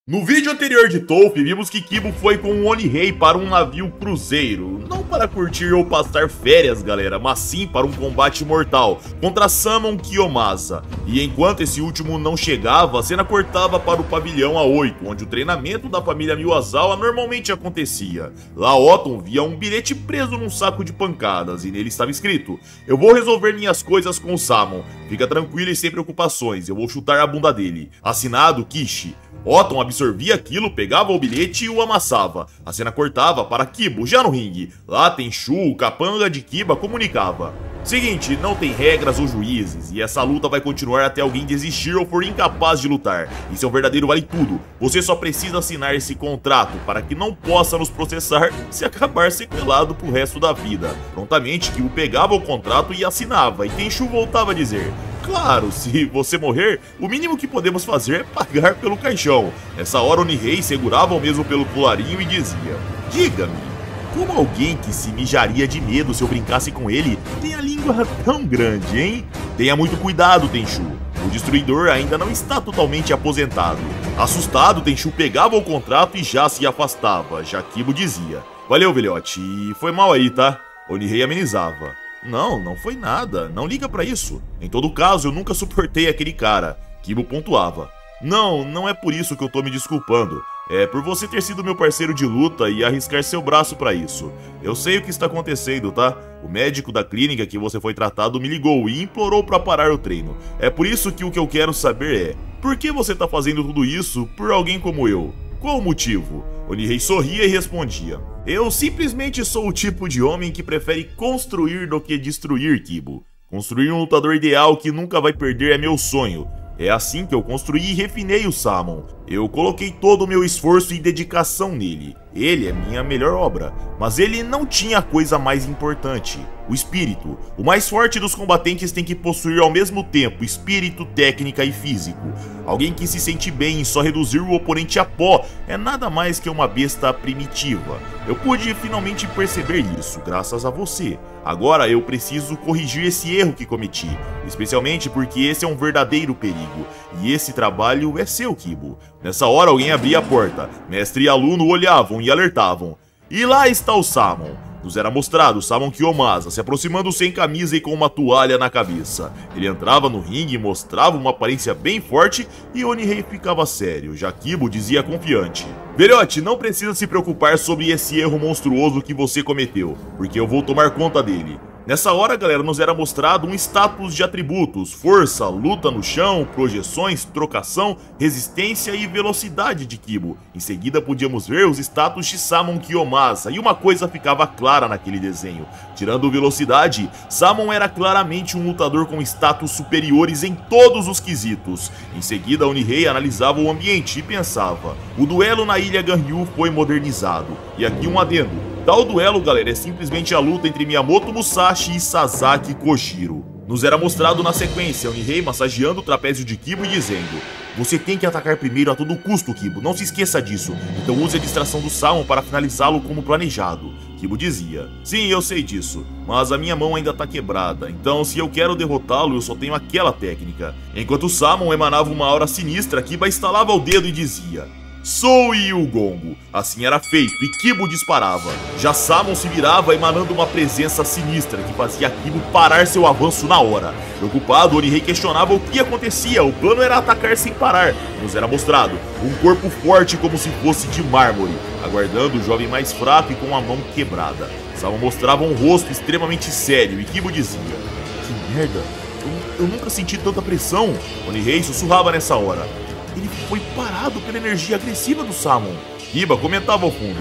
No vídeo anterior de Toph, vimos que Kibo foi com o Oni-Rei para um navio cruzeiro. Não para curtir ou passar férias, galera, mas sim para um combate mortal contra Samon Kiyomasa. E enquanto esse último não chegava, a cena cortava para o pavilhão A8, onde o treinamento da família Miwazawa normalmente acontecia. Lá Otton via um bilhete preso num saco de pancadas, e nele estava escrito: "Eu vou resolver minhas coisas com o Samon. Fica tranquilo e sem preocupações, eu vou chutar a bunda dele." Assinado Kishi. Otton absorvia aquilo, pegava o bilhete e o amassava. A cena cortava para Kibo, já no ringue. Lá Tenchu, o capanga de Kiba, comunicava: "Seguinte, não tem regras ou juízes, e essa luta vai continuar até alguém desistir ou for incapaz de lutar. Isso é um verdadeiro vale tudo. Você só precisa assinar esse contrato para que não possa nos processar se acabar sequelado pro resto da vida." Prontamente, Kibo pegava o contrato e assinava, e Tenchu voltava a dizer: "Claro, se você morrer, o mínimo que podemos fazer é pagar pelo caixão." Nessa hora, Oni-Rei segurava o mesmo pelo colarinho e dizia: "Diga-me, como alguém que se mijaria de medo se eu brincasse com ele tem a língua tão grande, hein? Tenha muito cuidado, Tenchu. O destruidor ainda não está totalmente aposentado." Assustado, Tenchu pegava o contrato e já se afastava. Já Kibo dizia: "Valeu, velhote, e foi mal aí, tá?" Oni-Rei amenizava: Não foi nada, não liga pra isso. Em todo caso, eu nunca suportei aquele cara." Kibo pontuava: Não é por isso que eu tô me desculpando. É por você ter sido meu parceiro de luta e arriscar seu braço pra isso. Eu sei o que está acontecendo, tá? O médico da clínica que você foi tratado me ligou e implorou pra parar o treino. É por isso que o que eu quero saber é: por que você tá fazendo tudo isso por alguém como eu? Qual o motivo? Oni-Rei sorria e respondia: "Eu simplesmente sou o tipo de homem que prefere construir do que destruir, Kibo. Construir um lutador ideal que nunca vai perder é meu sonho. É assim que eu construí e refinei o Samon. Eu coloquei todo o meu esforço e dedicação nele. Ele é minha melhor obra. Mas ele não tinha a coisa mais importante: o espírito. O mais forte dos combatentes tem que possuir ao mesmo tempo espírito, técnica e físico. Alguém que se sente bem em só reduzir o oponente a pó é nada mais que uma besta primitiva. Eu pude finalmente perceber isso, graças a você. Agora eu preciso corrigir esse erro que cometi, especialmente porque esse é um verdadeiro perigo. E esse trabalho é seu, Kibo." Nessa hora alguém abria a porta. Mestre e aluno olhavam e alertavam: "E lá está o Samon." Nos era mostrado Samon Kiyomasa se aproximando sem camisa e com uma toalha na cabeça. Ele entrava no ringue e mostrava uma aparência bem forte, e Oni-Rei ficava sério. Já Kibo dizia confiante: "Velhote, não precisa se preocupar sobre esse erro monstruoso que você cometeu, porque eu vou tomar conta dele." Nessa hora, galera, nos era mostrado um status de atributos: força, luta no chão, projeções, trocação, resistência e velocidade de Kibo. Em seguida podíamos ver os status de Samon Kiyomasa, e uma coisa ficava clara naquele desenho: tirando velocidade, Samon era claramente um lutador com status superiores em todos os quesitos. Em seguida, Oni-Rei analisava o ambiente e pensava: o duelo na ilha Ganryu foi modernizado. E aqui um adendo: tal duelo, galera, é simplesmente a luta entre Miyamoto Musashi e Sasaki Kojiro. Nos era mostrado na sequência Oni-Rei massageando o trapézio de Kibo e dizendo: "Você tem que atacar primeiro a todo custo, Kibo, não se esqueça disso. Então use a distração do Samon para finalizá-lo como planejado." Kibo dizia: "Sim, eu sei disso, mas a minha mão ainda tá quebrada, então se eu quero derrotá-lo eu só tenho aquela técnica." Enquanto Samon emanava uma aura sinistra, Kiba estalava o dedo e dizia: "Sou Gongo." Assim era feito e Kibo disparava. Já Samon se virava emanando uma presença sinistra que fazia Kibo parar seu avanço na hora. Preocupado, Oni-Rei questionava o que acontecia. O plano era atacar sem parar. Nos era mostrado um corpo forte como se fosse de mármore, aguardando o jovem mais fraco e com a mão quebrada. Samon mostrava um rosto extremamente sério e Kibo dizia: "Que merda, eu nunca senti tanta pressão." Oni-Rei sussurrava nessa hora: "Ele foi parado pela energia agressiva do Samon." Kiba comentava ao fundo: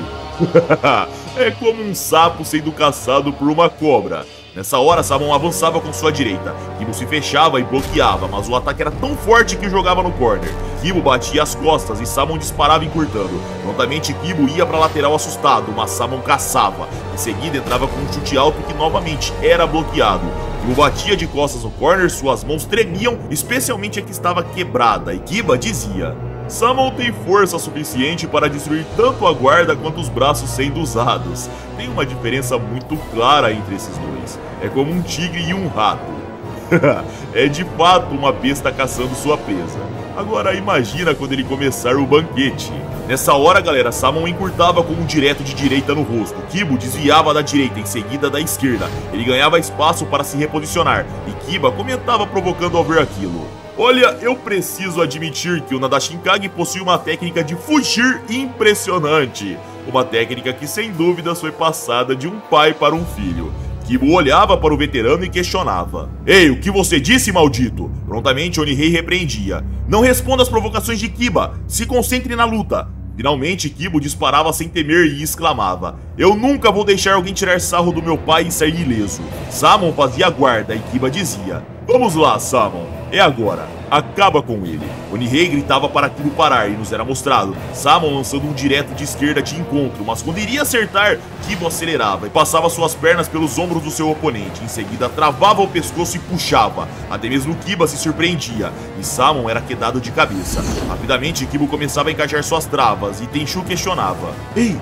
"É como um sapo sendo caçado por uma cobra." Nessa hora, Samon avançava com sua direita. Kibo se fechava e bloqueava, mas o ataque era tão forte que jogava no corner. Kibo batia as costas e Samon disparava encurtando. Prontamente, Kibo ia para a lateral assustado, mas Samon caçava. Em seguida, entrava com um chute alto que novamente era bloqueado. Kibo batia de costas no corner, suas mãos tremiam, especialmente a que estava quebrada, e Kiba dizia: "Samon tem força suficiente para destruir tanto a guarda quanto os braços sendo usados. Tem uma diferença muito clara entre esses dois. É como um tigre e um rato." É de fato uma besta caçando sua presa. Agora imagina quando ele começar o banquete. Nessa hora, galera, Samon encurtava com um direto de direita no rosto. Kibo desviava da direita, em seguida da esquerda. Ele ganhava espaço para se reposicionar, e Kiba comentava provocando ao ver aquilo. Olha, eu preciso admitir que o Nadashinkage possui uma técnica de fugir impressionante. Uma técnica que sem dúvidas foi passada de um pai para um filho. Kibo olhava para o veterano e questionava. Ei, o que você disse, maldito? Prontamente Onihei repreendia. Não responda às provocações de Kiba, se concentre na luta. Finalmente Kibo disparava sem temer e exclamava. Eu nunca vou deixar alguém tirar sarro do meu pai e sair ileso. Samon fazia guarda e Kiba dizia. Vamos lá, Samon, é agora. Acaba com ele. Onihei gritava para Kibo parar e nos era mostrado. Samon lançando um direto de esquerda de encontro, mas quando iria acertar, Kibo acelerava e passava suas pernas pelos ombros do seu oponente. Em seguida, travava o pescoço e puxava. Até mesmo Kiba se surpreendia, e Samon era quedado de cabeça. Rapidamente, Kibo começava a encaixar suas travas, e Tenchu questionava. Ei,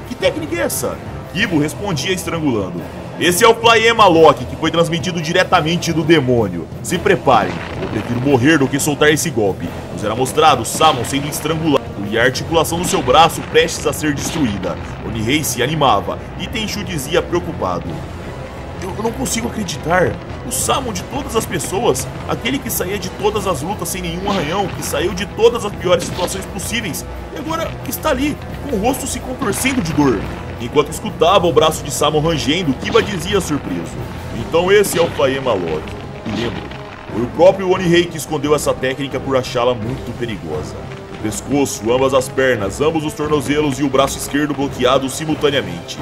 que técnica é essa? Kibo respondia estrangulando. Esse é o Flyema Lock, que foi transmitido diretamente do demônio. Se preparem, eu prefiro morrer do que soltar esse golpe. Nos era mostrado Samon sendo estrangulado e a articulação do seu braço prestes a ser destruída. Onihei se animava e Tenchu dizia preocupado. Eu não consigo acreditar. O Samon de todas as pessoas, aquele que saía de todas as lutas sem nenhum arranhão, que saiu de todas as piores situações possíveis, e agora está ali, com o rosto se contorcendo de dor. Enquanto escutava o braço de Samon rangendo, Kiba dizia surpreso. Então esse é o Flyema Lock. E lembro, foi o próprio Onihei que escondeu essa técnica por achá-la muito perigosa. O pescoço, ambas as pernas, ambos os tornozelos e o braço esquerdo bloqueados simultaneamente.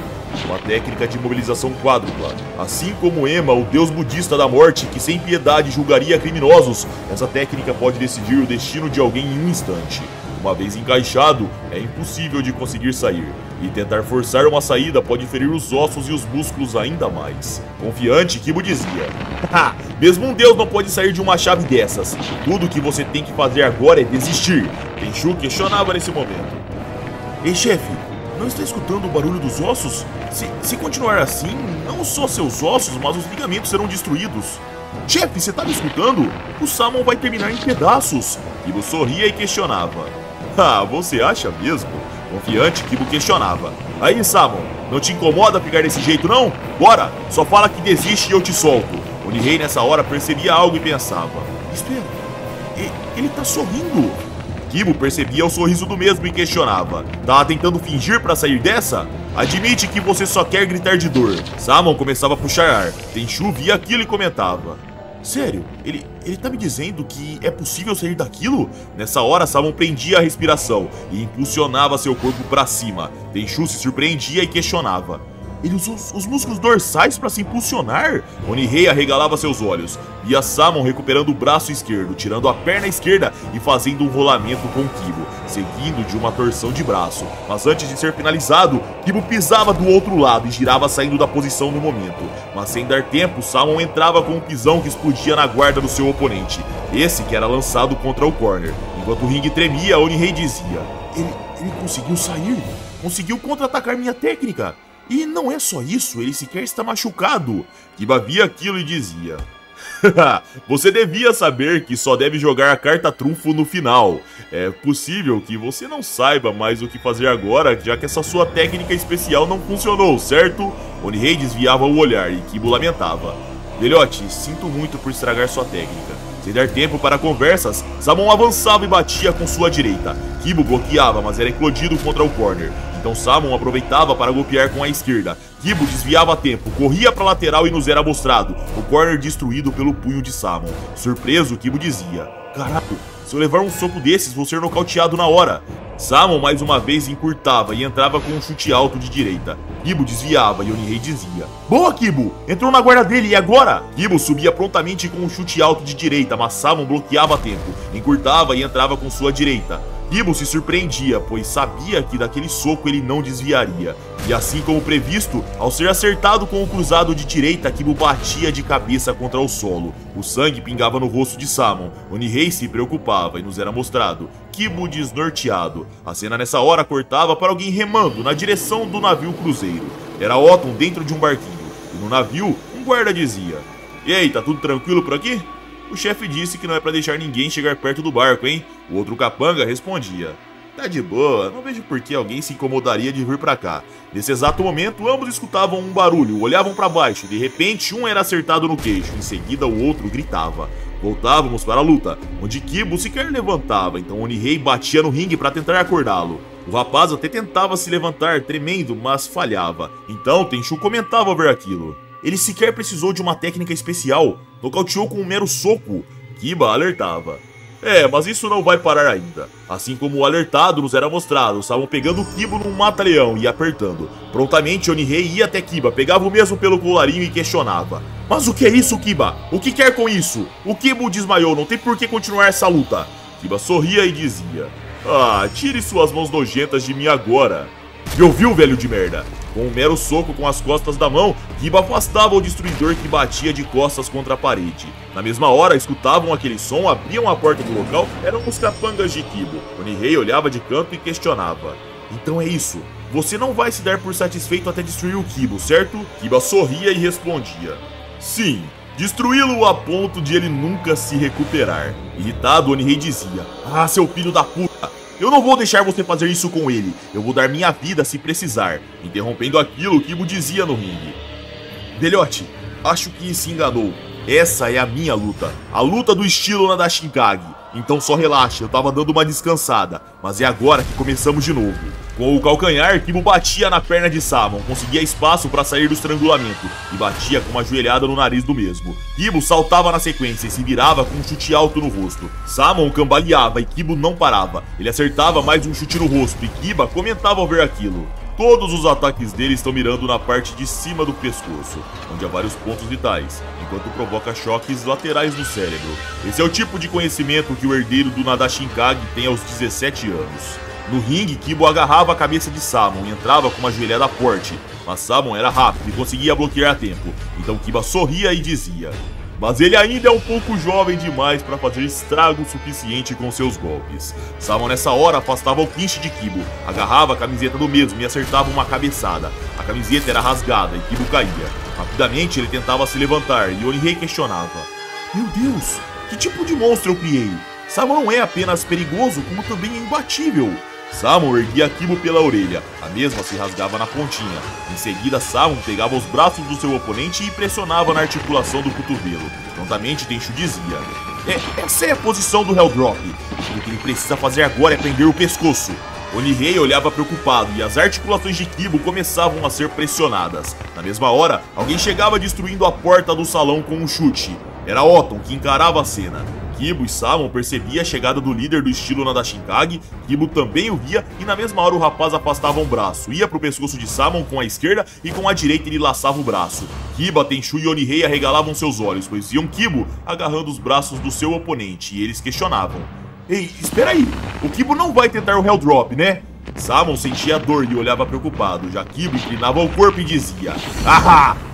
Uma técnica de mobilização quádrupla. Assim como Ema, o deus budista da morte, que sem piedade julgaria criminosos, essa técnica pode decidir o destino de alguém em um instante. Uma vez encaixado, é impossível de conseguir sair, e tentar forçar uma saída pode ferir os ossos e os músculos ainda mais. Confiante, Kibo dizia, haha, mesmo um deus não pode sair de uma chave dessas. Tudo o que você tem que fazer agora é desistir. Tenchu questionava nesse momento. Ei, chefe, não está escutando o barulho dos ossos? Se continuar assim, não só seus ossos, mas os ligamentos serão destruídos. Chefe, você tá me escutando? O Samon vai terminar em pedaços. Kibo sorria e questionava. Ah, você acha mesmo? Confiante, Kibo questionava. Aí, Samon, não te incomoda ficar desse jeito, não? Bora, só fala que desiste e eu te solto. Onihei nessa hora percebia algo e pensava. Espera, ele tá sorrindo. Kibo percebia o sorriso do mesmo e questionava. Tava tentando fingir pra sair dessa? Admite que você só quer gritar de dor. Samon começava a puxar ar. Tenchu via aquilo e comentava. Sério, ele tá me dizendo que é possível sair daquilo? Nessa hora, Samon prendia a respiração e impulsionava seu corpo pra cima. Tenchu se surpreendia e questionava. Ele usou os músculos dorsais para se impulsionar? Onihei arregalava seus olhos. Via Samon recuperando o braço esquerdo, tirando a perna esquerda e fazendo um rolamento com Kibo, seguindo de uma torção de braço. Mas antes de ser finalizado, Kibo pisava do outro lado e girava saindo da posição no momento. Mas sem dar tempo, Samon entrava com um pisão que explodia na guarda do seu oponente, esse que era lançado contra o corner. Enquanto o ringue tremia, Onihei dizia: Ele conseguiu sair, conseguiu contra-atacar minha técnica. E não é só isso, ele sequer está machucado. Kiba via aquilo e dizia: Você devia saber que só deve jogar a carta trunfo no final. É possível que você não saiba mais o que fazer agora, já que essa sua técnica especial não funcionou, certo? Onihei desviava o olhar e Kibo lamentava: Velhote, sinto muito por estragar sua técnica. Sem dar tempo para conversas, Samon avançava e batia com sua direita. Kibo bloqueava, mas era eclodido contra o corner. Então Samon aproveitava para golpear com a esquerda. Kibo desviava a tempo, corria para a lateral e nos era mostrado o corner destruído pelo punho de Samon. Surpreso, Kibo dizia: Caralho, se eu levar um soco desses, vou ser nocauteado na hora. Samon mais uma vez encurtava e entrava com um chute alto de direita. Kibo desviava e Onihei dizia: Boa, Kibo! Entrou na guarda dele, e agora? Kibo subia prontamente com um chute alto de direita, mas Samon bloqueava a tempo, encurtava e entrava com sua direita. Kibo se surpreendia, pois sabia que daquele soco ele não desviaria. E assim como previsto, ao ser acertado com o cruzado de direita, Kibo batia de cabeça contra o solo. O sangue pingava no rosto de Samon. Onihei se preocupava e nos era mostrado Kibo desnorteado. A cena nessa hora cortava para alguém remando na direção do navio cruzeiro. Era Otton dentro de um barquinho, e no navio um guarda dizia: E aí, tá tudo tranquilo por aqui? O chefe disse que não é pra deixar ninguém chegar perto do barco, hein? O outro capanga respondia: tá de boa, não vejo por que alguém se incomodaria de vir pra cá. Nesse exato momento, ambos escutavam um barulho, olhavam pra baixo. De repente, um era acertado no queixo, em seguida o outro gritava. Voltávamos para a luta, onde Kibo sequer levantava, então Onihei batia no ringue para tentar acordá-lo. O rapaz até tentava se levantar, tremendo, mas falhava. Então Tenchu comentava ao ver aquilo. Ele sequer precisou de uma técnica especial, nocauteou com um mero soco. Kiba alertava: mas isso não vai parar ainda. Assim como o alertado nos era mostrado, estavam pegando o Kibo num mata-leão e apertando. Prontamente Onihei ia até Kiba, pegava o mesmo pelo colarinho e questionava: mas o que é isso, Kiba? O que quer com isso? O Kibo desmaiou, não tem por que continuar essa luta. Kiba sorria e dizia: tire suas mãos nojentas de mim agora. E ouviu, velho de merda? Com um mero soco com as costas da mão, Kiba afastava o destruidor que batia de costas contra a parede. Na mesma hora, escutavam aquele som, abriam a porta do local, eram os capangas de Kibo. Onihei olhava de canto e questionava: então é isso, você não vai se dar por satisfeito até destruir o Kibo, certo? Kiba sorria e respondia: sim, destruí-lo a ponto de ele nunca se recuperar. Irritado, Onihei dizia: seu filho da puta! Eu não vou deixar você fazer isso com ele. Eu vou dar minha vida se precisar. Interrompendo aquilo, Kibo dizia no ringue: velhote, acho que se enganou. Essa é a minha luta. A luta do estilo Nadashinkage. Então só relaxa, eu tava dando uma descansada. Mas é agora que começamos de novo. Com o calcanhar, Kibo batia na perna de Samon, conseguia espaço para sair do estrangulamento e batia com uma joelhada no nariz do mesmo. Kibo saltava na sequência e se virava com um chute alto no rosto. Samon cambaleava e Kibo não parava. Ele acertava mais um chute no rosto e Kiba comentava ao ver aquilo: todos os ataques dele estão mirando na parte de cima do pescoço, onde há vários pontos vitais, enquanto provoca choques laterais no cérebro. Esse é o tipo de conhecimento que o herdeiro do Nadashinkage tem aos 17 anos. No ringue, Kibo agarrava a cabeça de Samon e entrava com uma joelhada forte, mas Samon era rápido e conseguia bloquear a tempo. Então Kiba sorria e dizia: mas ele ainda é um pouco jovem demais para fazer estrago suficiente com seus golpes. Samon nessa hora afastava o clinch de Kibo, agarrava a camiseta do mesmo e acertava uma cabeçada. A camiseta era rasgada e Kibo caía. Rapidamente ele tentava se levantar e Onihei questionava: meu Deus, que tipo de monstro eu criei? Samon não é apenas perigoso, como também é imbatível. Samon erguia Kibo pela orelha, a mesma se rasgava na pontinha. Em seguida, Samon pegava os braços do seu oponente e pressionava na articulação do cotovelo. Prontamente, Tenchu dizia: essa é a posição do Hell Drop. O que ele precisa fazer agora é prender o pescoço. Onihei olhava preocupado e as articulações de Kibo começavam a ser pressionadas. Na mesma hora, alguém chegava destruindo a porta do salão com um chute. Era Oton, que encarava a cena. Kibo e Samon percebiam a chegada do líder do estilo Nadashinkage, Kibo também o via e na mesma hora o rapaz afastava um braço, ia pro pescoço de Samon com a esquerda e com a direita ele laçava o braço. Kiba, Tenchu e Onihei arregalavam seus olhos, pois viam Kibo agarrando os braços do seu oponente e eles questionavam: ei, espera aí, o Kibo não vai tentar o Hell Drop, né? Samon sentia a dor e olhava preocupado, já Kibo inclinava o corpo e dizia: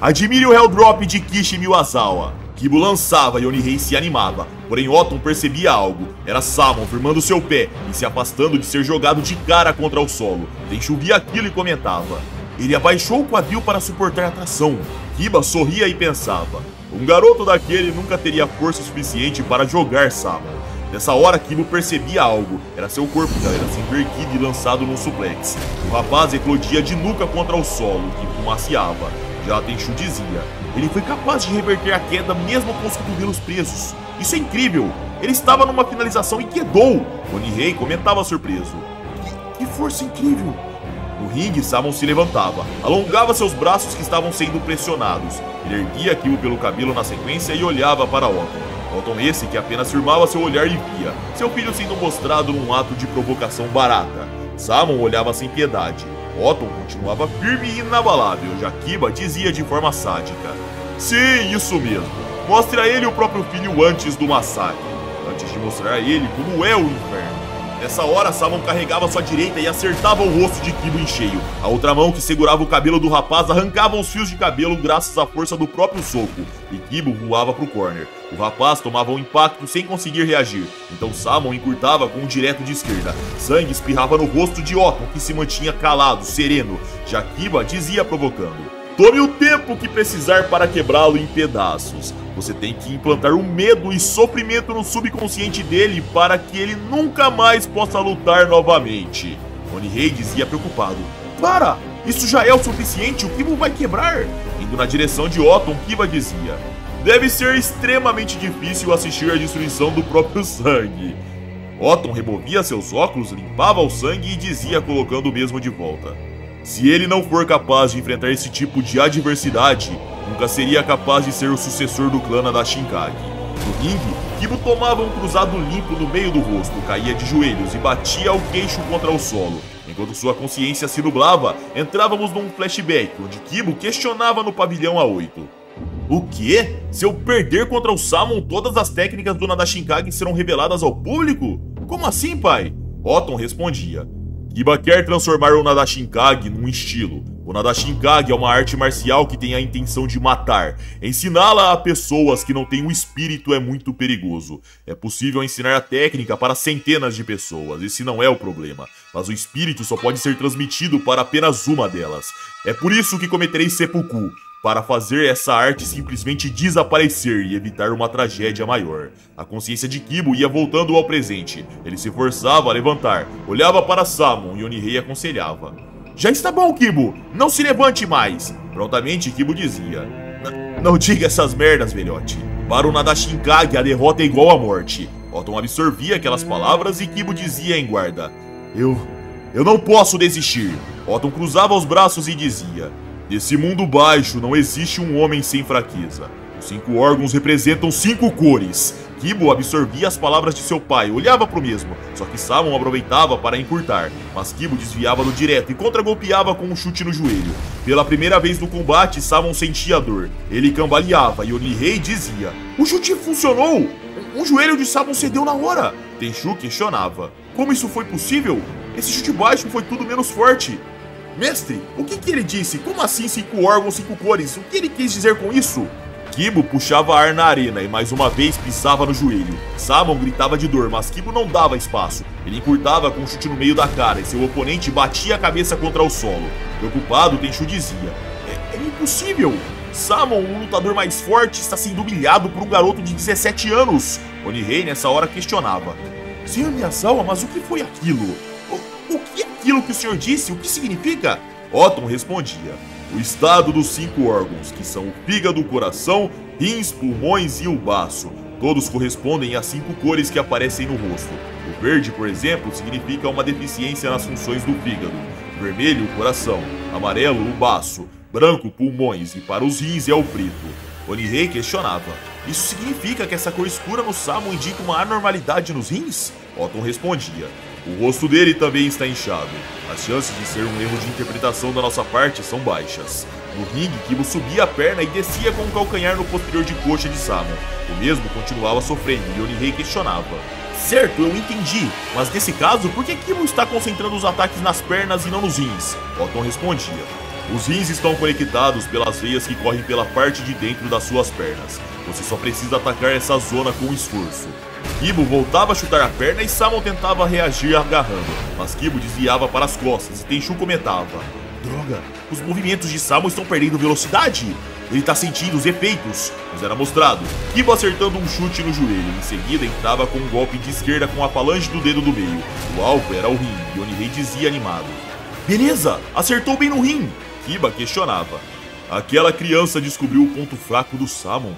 admire o Hell Drop de Kishi Miwazawa. Kibo lançava e Onihei se animava, porém Oton percebia algo. Era Samon firmando seu pé e se afastando de ser jogado de cara contra o solo. Tenchu via aquilo e comentava: ele abaixou o quadril para suportar a tração. Kiba sorria e pensava: um garoto daquele nunca teria força suficiente para jogar Samon. Nessa hora, Kibo percebia algo. Era seu corpo, galera, se invertido e lançado num suplex. O rapaz eclodia de nuca contra o solo, que fumaciava. Já Tenchu dizia: ele foi capaz de reverter a queda mesmo com os cotovelos presos. Isso é incrível! Ele estava numa finalização e quedou! Onihei comentava surpreso: que força incrível! No ringue, Samon se levantava, alongava seus braços que estavam sendo pressionados. Ele erguia Kibo pelo cabelo na sequência e olhava para Oton. Oton esse que apenas firmava seu olhar e via seu filho sendo mostrado num ato de provocação barata. Samon olhava sem piedade. Oton continuava firme e inabalável, já Kiba dizia de forma sádica: sim, isso mesmo. Mostre a ele o próprio filho antes do massacre, antes de mostrar a ele como é o inferno. Nessa hora, Samon carregava sua direita e acertava o rosto de Kibo em cheio. A outra mão que segurava o cabelo do rapaz arrancava os fios de cabelo graças à força do próprio soco, e Kibo voava pro corner. O rapaz tomava um impacto sem conseguir reagir, então Samon encurtava com um direto de esquerda. Sangue espirrava no rosto de Oton, que se mantinha calado, sereno, já Kiba dizia provocando: Tome o tempo que precisar para quebrá-lo em pedaços. Você tem que implantar o medo e sofrimento no subconsciente dele para que ele nunca mais possa lutar novamente. Oni-Rei dizia preocupado. Para! Isso já é o suficiente, o Kibo vai quebrar! Indo na direção de Otton, Kiba dizia. Deve ser extremamente difícil assistir à destruição do próprio sangue. Otton removia seus óculos, limpava o sangue e dizia colocando o mesmo de volta. Se ele não for capaz de enfrentar esse tipo de adversidade, nunca seria capaz de ser o sucessor do clã da Shinkage. No ringue, Kibo tomava um cruzado limpo no meio do rosto, caía de joelhos e batia o queixo contra o solo. Enquanto sua consciência se nublava, entrávamos num flashback, onde Kibo questionava no pavilhão A8. O quê? Se eu perder contra o Samon, todas as técnicas do Nadashinkage serão reveladas ao público? Como assim, pai? Otton respondia. Kiba quer transformar o Nadashinkage num estilo. O Nadashinkage é uma arte marcial que tem a intenção de matar. Ensiná-la a pessoas que não têm o espírito é muito perigoso. É possível ensinar a técnica para centenas de pessoas, esse não é o problema. Mas o espírito só pode ser transmitido para apenas uma delas. É por isso que cometerei seppuku, para fazer essa arte simplesmente desaparecer e evitar uma tragédia maior. A consciência de Kibo ia voltando ao presente. Ele se forçava a levantar, olhava para Samon e Oni-Rei aconselhava. Já está bom, Kibo, não se levante mais. Prontamente, Kibo dizia. Não diga essas merdas, velhote. Para o Nadashinkage, a derrota é igual à morte. Otton absorvia aquelas palavras e Kibo dizia em guarda. Eu não posso desistir. Otton cruzava os braços e dizia. Nesse mundo baixo não existe um homem sem fraqueza. Os 5 órgãos representam 5 cores. Kibo absorvia as palavras de seu pai, olhava pro mesmo, só que Samon aproveitava para encurtar, mas Kibo desviava do direto e contragolpeava com um chute no joelho. Pela primeira vez no combate, Samon sentia dor. Ele cambaleava e Oni-Rei dizia: O chute funcionou! Um joelho de Samon cedeu na hora! Tenchu questionava: Como isso foi possível? Esse chute baixo foi tudo menos forte. Mestre, o que ele disse? Como assim 5 órgãos, 5 cores? O que ele quis dizer com isso? Kibo puxava ar na arena e mais uma vez pisava no joelho. Samon gritava de dor, mas Kibo não dava espaço. Ele encurtava com um chute no meio da cara e seu oponente batia a cabeça contra o solo. Preocupado, Tenchu dizia: É impossível! Samon, o lutador mais forte, está sendo humilhado por um garoto de 17 anos. Oni-Rei nessa hora questionava: Senhor Miyazawa, mas o que foi aquilo? O que é aquilo que o senhor disse? O que significa? Otton respondia. O estado dos 5 órgãos, que são o fígado, o coração, rins, pulmões e o baço. Todos correspondem às 5 cores que aparecem no rosto. O verde, por exemplo, significa uma deficiência nas funções do fígado. Vermelho, o coração. Amarelo, o baço. Branco, pulmões. E para os rins é o preto. Oni-Rei questionava. Isso significa que essa cor escura no Samon indica uma anormalidade nos rins? Otton respondia. O rosto dele também está inchado. As chances de ser um erro de interpretação da nossa parte são baixas. No ringue, Kibo subia a perna e descia com o calcanhar no posterior de coxa de Samon. O mesmo continuava sofrendo e Oni-Rei questionava. Certo, eu entendi, mas nesse caso, por que Kibo está concentrando os ataques nas pernas e não nos rins? Otton respondia. Os rins estão conectados pelas veias que correm pela parte de dentro das suas pernas. Você só precisa atacar essa zona com esforço. Kibo voltava a chutar a perna e Samon tentava reagir agarrando, mas Kibo desviava para as costas e Tenchu comentava. Droga, os movimentos de Samon estão perdendo velocidade. Ele está sentindo os efeitos, mas era mostrado. Kibo acertando um chute no joelho, em seguida entrava com um golpe de esquerda com a falange do dedo do meio. O alvo era o rim e Oni-Rei dizia animado. Beleza, acertou bem no rim. Kiba questionava. Aquela criança descobriu o ponto fraco do Samon.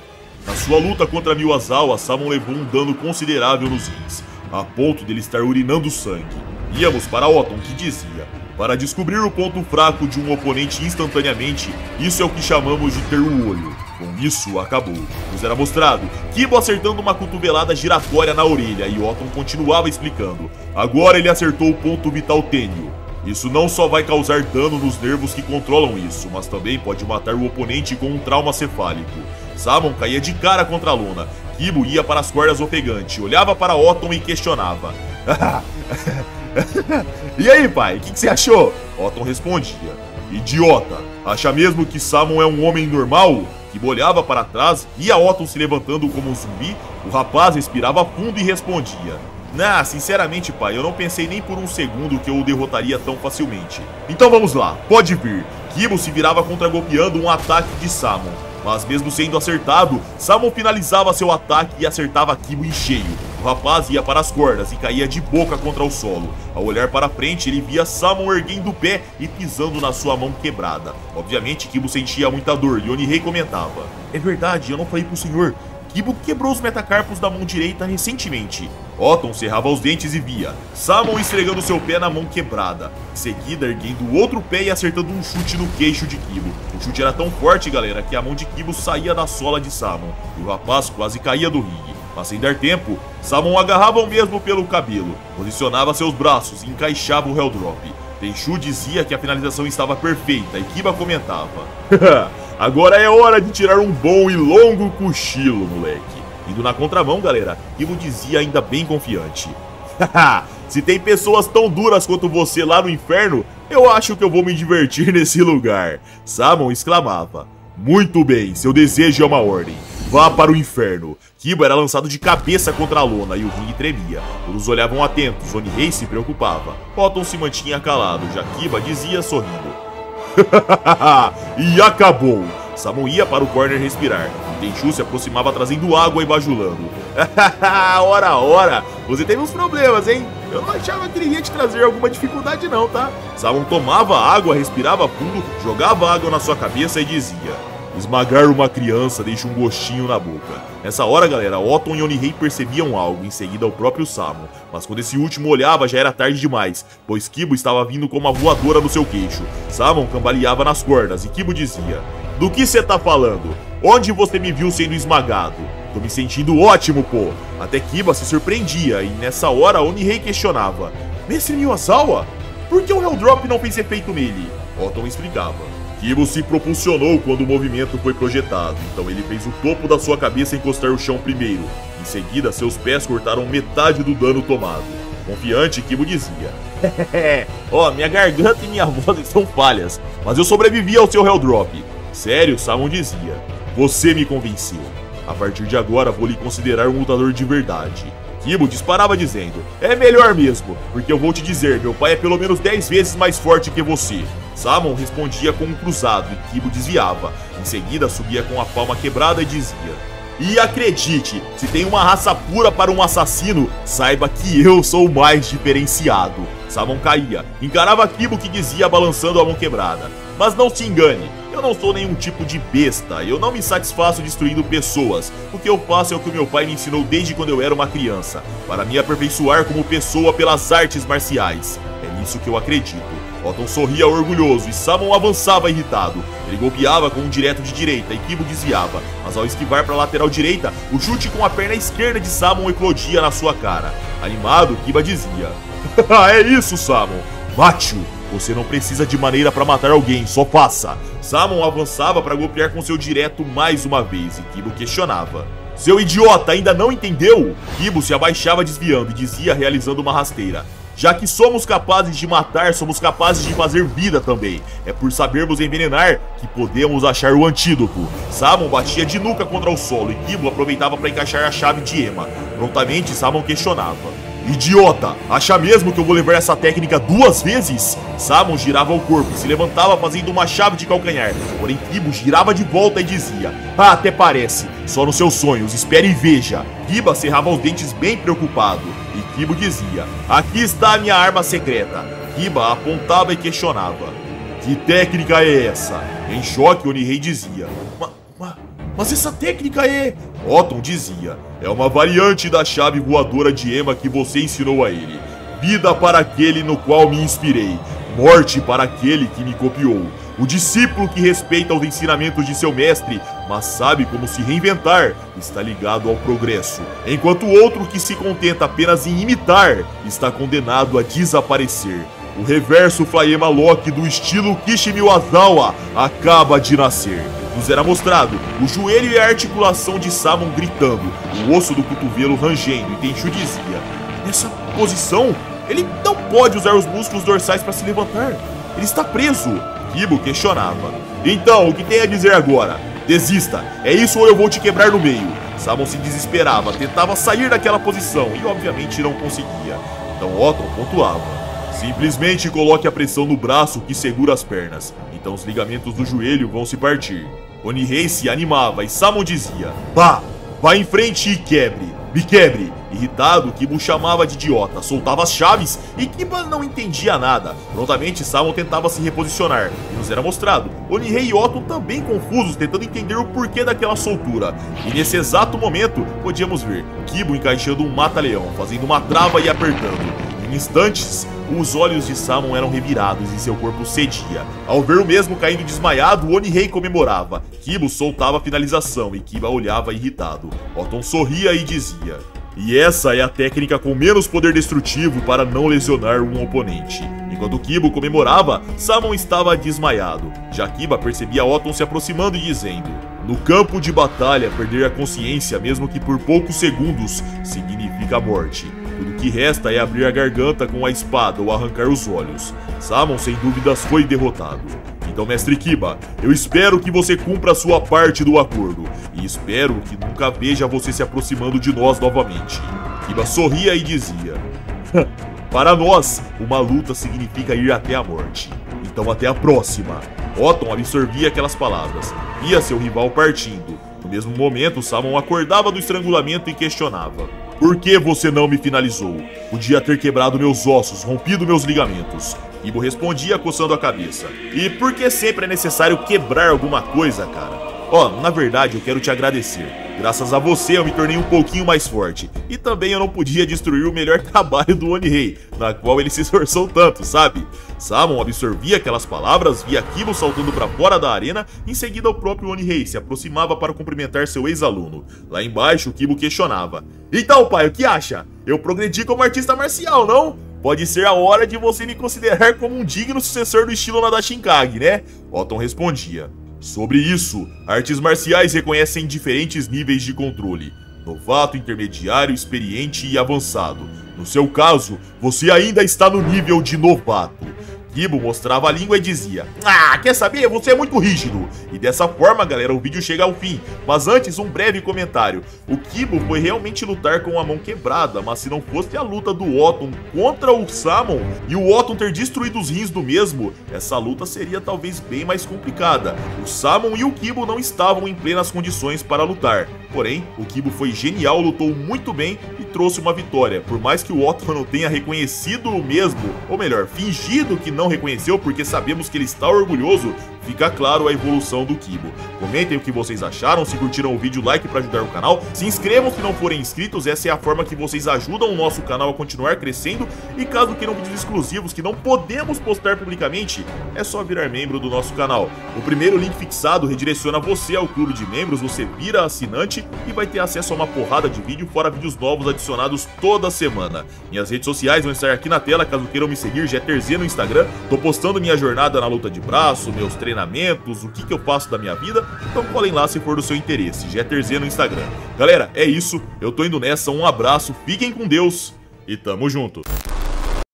Na sua luta contra Miyazawa, Samon levou um dano considerável nos rins, a ponto dele estar urinando sangue. Íamos para Otton, que dizia: para descobrir o ponto fraco de um oponente instantaneamente, isso é o que chamamos de ter um olho. Com isso, acabou. Nos era mostrado Kibo acertando uma cotovelada giratória na orelha e Otton continuava explicando. Agora ele acertou o ponto vital tênue. Isso não só vai causar dano nos nervos que controlam isso, mas também pode matar o oponente com um trauma cefálico. Samon caía de cara contra a lona. Kibo ia para as cordas ofegante, olhava para Otton e questionava. E aí, pai, o que você achou? Otton respondia. Idiota, acha mesmo que Samon é um homem normal? Kibo olhava para trás, via Otton se levantando como um zumbi. O rapaz respirava fundo e respondia. Nah, sinceramente, pai, eu não pensei nem por um segundo que eu o derrotaria tão facilmente. Então vamos lá, pode vir. Kibo se virava contra-golpeando um ataque de Samon, mas mesmo sendo acertado, Samon finalizava seu ataque e acertava Kibo em cheio. O rapaz ia para as cordas e caía de boca contra o solo. Ao olhar para frente, ele via Samon erguendo o pé e pisando na sua mão quebrada. Obviamente, Kibo sentia muita dor e Onihei comentava: "É verdade, eu não falei pro senhor. Kibo quebrou os metacarpos da mão direita recentemente." Otton cerrava os dentes e via Samon esfregando seu pé na mão quebrada, em seguida erguendo o outro pé e acertando um chute no queixo de Kibo. O chute era tão forte, galera, que a mão de Kibo saía da sola de Samon e o rapaz quase caía do ringue. Mas sem dar tempo, Samon agarrava o mesmo pelo cabelo, posicionava seus braços e encaixava o Helldrop. Tenchu dizia que a finalização estava perfeita e Kiba comentava: "Agora é hora de tirar um bom e longo cochilo, moleque." Indo na contramão, galera, Kibo dizia ainda bem confiante: "Se tem pessoas tão duras quanto você lá no inferno, eu acho que eu vou me divertir nesse lugar." Samon exclamava: "Muito bem, seu desejo é uma ordem. Vá para o inferno." Kibo era lançado de cabeça contra a lona e o ringue tremia. Todos olhavam atentos, Onihei se preocupava. Otton se mantinha calado, já Kiba dizia sorrindo: "E acabou." Samon ia para o corner respirar. Tenchu se aproximava trazendo água e bajulando: Ora, você teve uns problemas, hein? Eu não achava que ele ia te trazer alguma dificuldade não, tá?" Samon tomava água, respirava fundo, jogava água na sua cabeça e dizia: "Esmagar uma criança deixa um gostinho na boca." Nessa hora, galera, Otton e Onihei percebiam algo, em seguida o próprio Samon. Mas quando esse último olhava, já era tarde demais, pois Kibo estava vindo com uma voadora no seu queixo. Samon cambaleava nas cordas e Kibo dizia: "Do que você tá falando? Onde você me viu sendo esmagado? Tô me sentindo ótimo, pô." Até Kiba se surpreendia e nessa hora Onihei questionava: "Mestre Miyazawa, por que o Helldrop não fez efeito nele?" Otton explicava: "Kibo se propulsionou quando o movimento foi projetado, então ele fez o topo da sua cabeça encostar o chão primeiro. Em seguida, seus pés cortaram metade do dano tomado." Confiante, Kibo dizia: "Minha garganta e minha voz estão falhas, mas eu sobrevivi ao seu Helldrop." "Sério?" Samon dizia. "Você me convenceu. A partir de agora vou lhe considerar um lutador de verdade." Kibo disparava dizendo: "É melhor mesmo, porque eu vou te dizer, meu pai é pelo menos 10 vezes mais forte que você." Samon respondia com um cruzado e Kibo desviava. Em seguida subia com a palma quebrada e dizia: "E acredite, se tem uma raça pura para um assassino, saiba que eu sou o mais diferenciado." Samon caía, encarava Kibo que dizia balançando a mão quebrada: "Mas não se engane, eu não sou nenhum tipo de besta, eu não me satisfaço destruindo pessoas. O que eu faço é o que o meu pai me ensinou desde quando eu era uma criança, para me aperfeiçoar como pessoa pelas artes marciais. É nisso que eu acredito." Otton sorria orgulhoso e Samon avançava irritado. Ele golpeava com um direto de direita e Kibo desviava, mas ao esquivar para a lateral direita, o chute com a perna esquerda de Samon eclodia na sua cara. Animado, Kiba dizia: "É isso, Samon, mate-o. Você não precisa de maneira para matar alguém, só faça." Samon avançava para golpear com seu direto mais uma vez e Kibo questionava: "Seu idiota, ainda não entendeu?" Kibo se abaixava desviando e dizia realizando uma rasteira: "Já que somos capazes de matar, somos capazes de fazer vida também. É por sabermos envenenar que podemos achar o antídoto." Samon batia de nuca contra o solo e Kibo aproveitava para encaixar a chave de Ema. Prontamente, Samon questionava: "Idiota, acha mesmo que eu vou levar essa técnica 2 vezes?" Samon girava o corpo e se levantava fazendo uma chave de calcanhar. Porém, Kibo girava de volta e dizia: "Até parece, só nos seus sonhos, espere e veja." Kiba cerrava os dentes bem preocupado e Kibo dizia: "Aqui está a minha arma secreta." Kiba apontava e questionava: "Que técnica é essa?" Em choque, Onihei dizia: Mas essa técnica é..." Otton dizia: "É uma variante da chave voadora de Ema que você ensinou a ele. Vida para aquele no qual me inspirei, morte para aquele que me copiou. O discípulo que respeita os ensinamentos de seu mestre, mas sabe como se reinventar, está ligado ao progresso, enquanto o outro que se contenta apenas em imitar, está condenado a desaparecer. O reverso Flaema Loki do estilo Kishi Miyazawa acaba de nascer." Nos era mostrado o joelho e a articulação de Samon gritando, o osso do cotovelo rangendo, e Tenchu dizia: "Nessa posição, ele não pode usar os músculos dorsais para se levantar. Ele está preso." Kibo questionava: "Então, o que tem a dizer agora? Desista, é isso ou eu vou te quebrar no meio." Samon se desesperava, tentava sair daquela posição e obviamente não conseguia. Então Otton pontuava: Simplesmente coloque a pressão no braço que segura as pernas, então os ligamentos do joelho vão se partir. Oni-Rei se animava e Samon dizia: vá em frente e quebre, me quebre. Irritado, Kiba o chamava de idiota, soltava as chaves e Kiba não entendia nada. Prontamente, Samon tentava se reposicionar e nos era mostrado Oni-Rei e Otton também confusos, tentando entender o porquê daquela soltura. E nesse exato momento, podíamos ver Kiba encaixando um mata-leão, fazendo uma trava e apertando. Em instantes, os olhos de Samon eram revirados e seu corpo cedia. Ao ver o mesmo caindo desmaiado, Oni-Rei comemorava. Kiba soltava a finalização e Kiba olhava irritado. Otton sorria e dizia: e essa é a técnica com menos poder destrutivo para não lesionar um oponente. Enquanto Kiba comemorava, Samon estava desmaiado. Já Kiba percebia Otton se aproximando e dizendo: no campo de batalha, perder a consciência, mesmo que por poucos segundos, significa a morte. Tudo que resta é abrir a garganta com a espada ou arrancar os olhos. Samon, sem dúvidas, foi derrotado. Então, mestre Kiba, eu espero que você cumpra a sua parte do acordo. E espero que nunca veja você se aproximando de nós novamente. Kiba sorria e dizia: para nós, uma luta significa ir até a morte. Então até a próxima. Otton absorvia aquelas palavras. Via seu rival partindo. No mesmo momento, Samon acordava do estrangulamento e questionava: por que você não me finalizou? Podia ter quebrado meus ossos, rompido meus ligamentos. Kiba respondia coçando a cabeça: e por que sempre é necessário quebrar alguma coisa, cara? Na verdade eu quero te agradecer. Graças a você eu me tornei um pouquinho mais forte. E também eu não podia destruir o melhor trabalho do Oni-Rei, na qual ele se esforçou tanto, sabe? Samon absorvia aquelas palavras, via Kiba saltando para fora da arena. Em seguida o próprio Oni-Rei se aproximava para cumprimentar seu ex-aluno. Lá embaixo Kiba questionava: então pai, o que acha? Eu progredi como artista marcial, não? Pode ser a hora de você me considerar como um digno sucessor do estilo Nadashinkage, né? Otton respondia: sobre isso, artes marciais reconhecem diferentes níveis de controle: novato, intermediário, experiente e avançado. No seu caso, você ainda está no nível de novato. Kiba mostrava a língua e dizia: quer saber? Você é muito rígido. E dessa forma, galera, o vídeo chega ao fim. Mas antes, um breve comentário. O Kiba foi realmente lutar com a mão quebrada, mas se não fosse a luta do Otton contra o Samon e o Otton ter destruído os rins do mesmo, essa luta seria talvez bem mais complicada. O Samon e o Kiba não estavam em plenas condições para lutar. Porém, o Kiba foi genial, lutou muito bem e trouxe uma vitória. Por mais que o Otton não tenha reconhecido o mesmo, ou melhor, fingido que não reconheceu, porque sabemos que ele está orgulhoso, fica claro a evolução do Kiba. Comentem o que vocês acharam, se curtiram o vídeo, like para ajudar o canal, se inscrevam se não forem inscritos, essa é a forma que vocês ajudam o nosso canal a continuar crescendo, e caso queiram vídeos exclusivos que não podemos postar publicamente, é só virar membro do nosso canal. O primeiro link fixado redireciona você ao clube de membros, você vira assinante e vai ter acesso a uma porrada de vídeo, fora vídeos novos adicionados toda semana. Minhas redes sociais vão estar aqui na tela, caso queiram me seguir, GeterZ no Instagram, tô postando minha jornada na luta de braço, meus treinamentos, o que eu faço da minha vida, então colhem lá se for do seu interesse, GeterZ no Instagram. Galera, é isso, eu tô indo nessa, um abraço, fiquem com Deus e tamo junto.